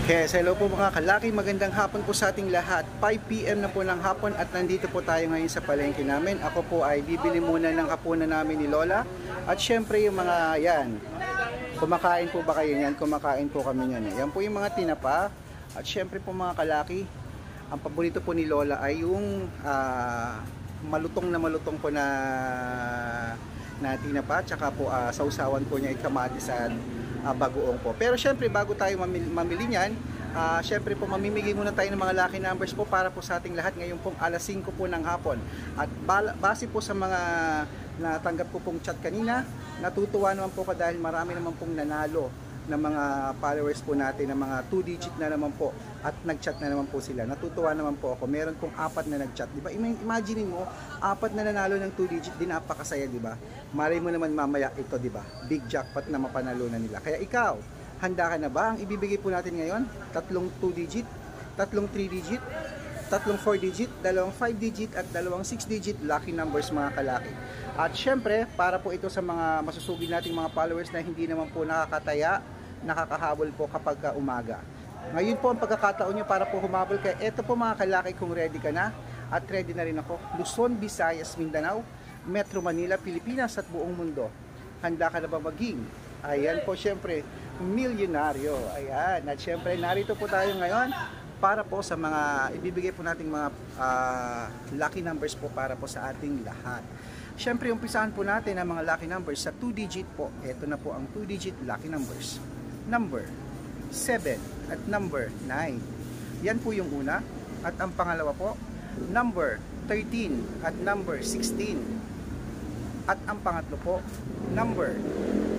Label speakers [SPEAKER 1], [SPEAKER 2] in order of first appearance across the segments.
[SPEAKER 1] Yes, hello po mga kalaki, magandang hapon po sa ating lahat. 5 PM na po ng hapon at nandito po tayo ngayon sa palengke namin. Ako po ay bibili muna ng hapunan namin ni Lola. At syempre yung mga yan, kumakain po ba kayo yan? Kumakain po kami yan. Yan po yung mga tinapa. At syempre po mga kalaki, ang paborito po ni Lola ay yung malutong po na tinapa. Tsaka po sausawan po niya ay kamatis at bagoong po. Pero syempre bago tayo mamili niyan, syempre po mamimigay muna tayo ng mga lucky numbers po para po sa ating lahat ngayon pong alas 5 po ng hapon. At base po sa mga natanggap ko pong chat kanina, natutuwa naman po ko dahil marami naman pong nanalo ng mga followers po natin ng mga 2-digit na naman po at nag-chat na naman po sila. Natutuwa naman po ako. Meron pong 4 na nag-chat, di ba? Imagine mo, 4 na nanalo ng 2-digit, din napakasaya, di ba? Malay mo naman mamaya ito, di ba? Big jackpot na mapanalunan nila. Kaya ikaw, handa ka na ba? Ang ibibigay po natin ngayon, 3 2-digit, 3 3-digit, 3 4-digit, 2 5-digit at 2 6-digit lucky numbers mga kalaki. At syempre, para po ito sa mga masusugid nating mga followers na hindi naman po nakakataya, nakakahabol po kapag umaga. Ngayon po ang pagkakataon nyo para po humabol kaya eto po mga kalaki, kung ready ka na at ready na rin ako. Luzon, Visayas, Mindanao, Metro Manila, Pilipinas at buong mundo. Handa ka na ba maging? Ayan po syempre, milyonaryo. Ayan, at syempre narito po tayo ngayon para po sa mga ibibigay po nating mga lucky numbers po para po sa ating lahat. Syempre umpisahan po natin ang mga lucky numbers sa 2-digit po. Ito na po ang 2-digit lucky numbers. Number 7 at number 9. Yan po yung una. At ang pangalawa po, number 13 at number 16. At ang pangatlo po, number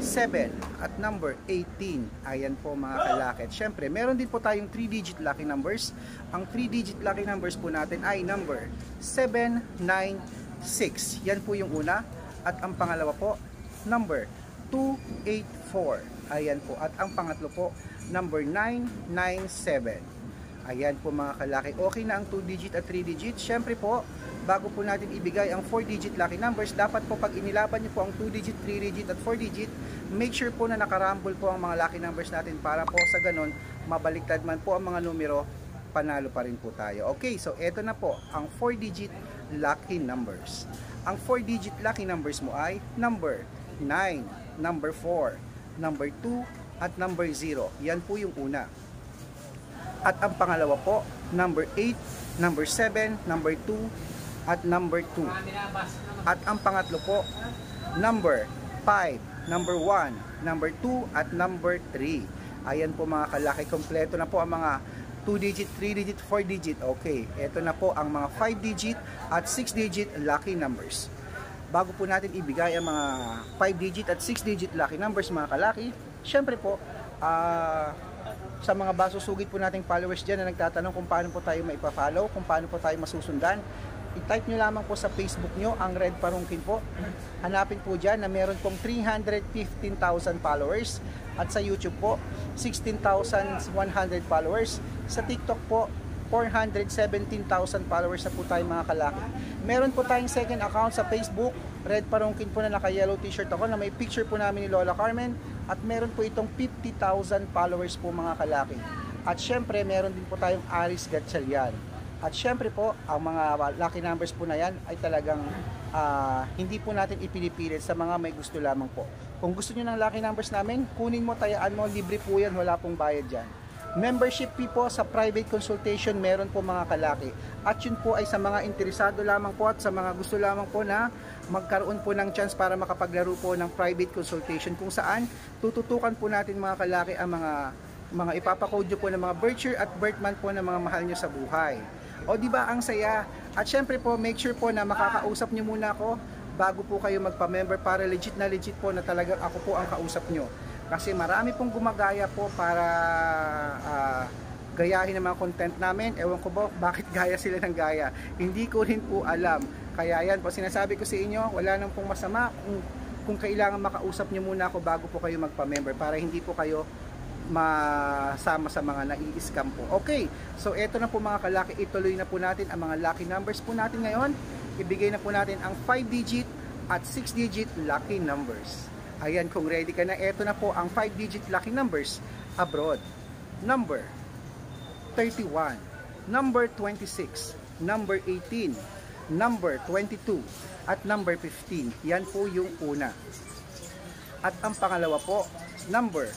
[SPEAKER 1] 7 at number 18. Ayan po mga kalaki. At syempre, meron din po tayong 3-digit lucky numbers. Ang 3-digit lucky numbers po natin ay number 796. Yan po yung una. At ang pangalawa po, number 284. Ayan po. At ang pangatlo po, number 997. Ayan po mga kalaki. Okay na ang 2-digit at 3-digit. Syempre po, bago po natin ibigay ang 4-digit lucky numbers, dapat po pag inilaban niyo po ang 2-digit, 3-digit at 4-digit, make sure po na nakarambol po ang mga lucky numbers natin para po sa ganun, mabaliktad man po ang mga numero, panalo pa rin po tayo. Okay, so eto na po ang 4-digit lucky numbers. Ang 4-digit lucky numbers mo ay number 9, number 4, number 2 at number 0. Yan po yung una. At ang pangalawa po, number 8, number 7, number 2 at number 2. At ang pangatlo po, number 5, number 1, number 2 at number 3. Ayan po mga kalaki, kompleto na po ang mga 2-digit, 3-digit, 4-digit. Okay, ito na po ang mga 5-digit at 6-digit lucky numbers. Bago po natin ibigay ang mga 5-digit at 6-digit lucky numbers mga kalaki, syempre po, sa mga basusugid po nating followers dyan na nagtatanong kung paano po tayo maipa-follow, kung paano po tayo masusundan, i-type nyo lamang po sa Facebook nyo ang Red Parungkin po. Hanapin po dyan na meron pong 315,000 followers at sa YouTube po 16,100 followers. Sa TikTok po 417,000 followers na po tayo mga kalaki. Meron po tayong second account sa Facebook, Red Parungkin po na naka-yellow t-shirt ako na may picture po namin ni Lola Carmen at meron po itong 50,000 followers po mga kalaki. At syempre meron din po tayong Aris Gatchalian. At syempre po ang mga lucky numbers po na yan ay talagang hindi po natin ipinipilit sa mga may gusto lamang po. Kung gusto nyo ng lucky numbers namin, kunin mo, tayaan mo, libre po yan, wala pong bayad dyan. Membership fee po sa private consultation meron po mga kalaki. At yun po ay sa mga interesado lamang po at sa mga gusto lamang po na magkaroon po ng chance para makapaglaro po ng private consultation kung saan tututukan po natin mga kalaki ang mga ipapakode nyo po ng mga birth year at birth month po ng mga mahal nyo sa buhay. O di ba ang saya? At syempre po make sure po na makakausap nyo muna ako bago po kayo magpa-member para legit po na talagang ako po ang kausap nyo. Kasi marami pong gumagaya po para gayahin ang mga content namin. Ewan ko ba bakit gaya sila ng gaya. Hindi ko rin po alam. Kaya yan po sinasabi ko sa inyo, wala nang pong masama kung kailangan makausap nyo muna ako bago po kayo magpa-member para hindi po kayo masama sa mga nai-scam po. Okay, so eto na po mga kalaki, ituloy na po natin ang mga lucky numbers po natin ngayon. Ibigay na po natin ang 5-digit at 6-digit lucky numbers. Ayan, kung ready ka na, eto na po ang 5-digit lucky numbers abroad. Number 31, number 26, number 18, number 22, at number 15. Yan po yung una. At ang pangalawa po, number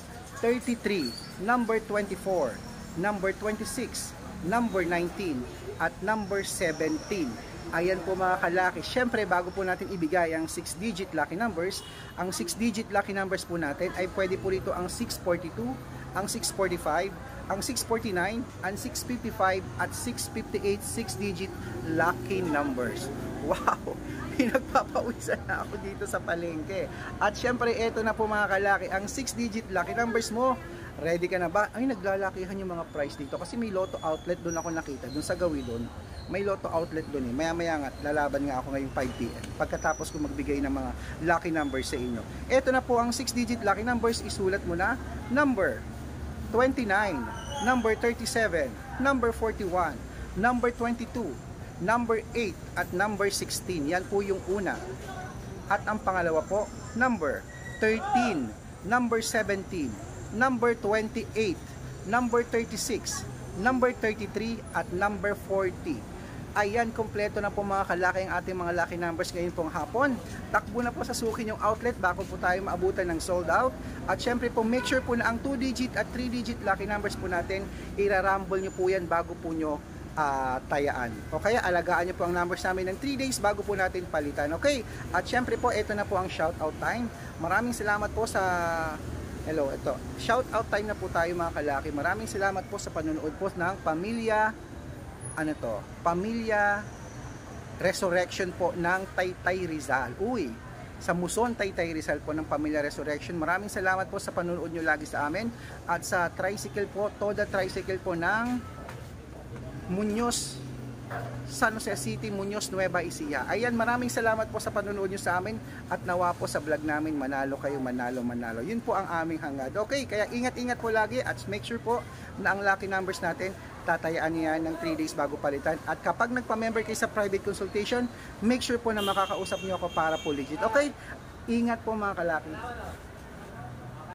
[SPEAKER 1] 33, number 24, number 26, number 19, at number 17. Ayan po mga kalaki. Syempre, bago po natin ibigay ang 6-digit lucky numbers, ang 6-digit lucky numbers po natin ay pwede po rito ang 642, ang 645, ang 649, ang 655, at 658 6-digit lucky numbers. Wow! Pinagpapawisan na ako dito sa palengke. At syempre, eto na po mga kalaki, ang 6-digit lucky numbers mo. Ready ka na ba? Ay, naglalakihan yung mga price dito kasi may Lotto outlet doon ako nakita, doon sa Gawi doon. May Lotto outlet doon eh. Maya-maya nga, lalaban nga ako ngayong 5 PM. Pagkatapos ko magbigay ng mga lucky numbers sa inyo. Ito na po ang 6-digit lucky numbers. Isulat mo na. Number 29, number 37, number 41, number 22, number 8, at number 16. Yan po yung una. At ang pangalawa po, number 13, number 17, number 28, number 36, number 33, at number 40. Ayan, kompleto na po mga kalaki ang ating mga lucky numbers ngayon pong hapon. Takbo na po sa suki yung outlet bago po tayo maabutan ng sold out. At syempre po, make sure po na ang 2-digit at 3-digit lucky numbers po natin, irarumble nyo po yan bago po nyo tayaan. O kaya alagaan nyo po ang numbers namin ng 3 days bago po natin palitan. Okay? At syempre po, ito na po ang shout out time. Maraming salamat po sa... Hello, ito. Shout out time na po tayo mga kalaki. Maraming salamat po sa panonood po ng Pamilya Pamilya Resurrection po ng Taytay Rizal. Uy, sa Muson Taytay Rizal po ng Pamilya Resurrection. Maraming salamat po sa panonood nyo lagi sa amin. At sa tricycle po, Toda Tricycle po ng Muñoz, San Jose City, Muñoz, Nueva Ecija. Ayan, maraming salamat po sa panonood nyo sa amin at nawa po sa vlog namin, manalo kayo, manalo, manalo. Yun po ang aming hangad. Okay, kaya ingat-ingat po lagi at make sure po na ang lucky numbers natin, tatayaan niya ng 3 days bago palitan. At kapag nagpa-member kayo sa private consultation, make sure po na makakausap niyo ako para po legit. Okay, ingat po mga kalaki.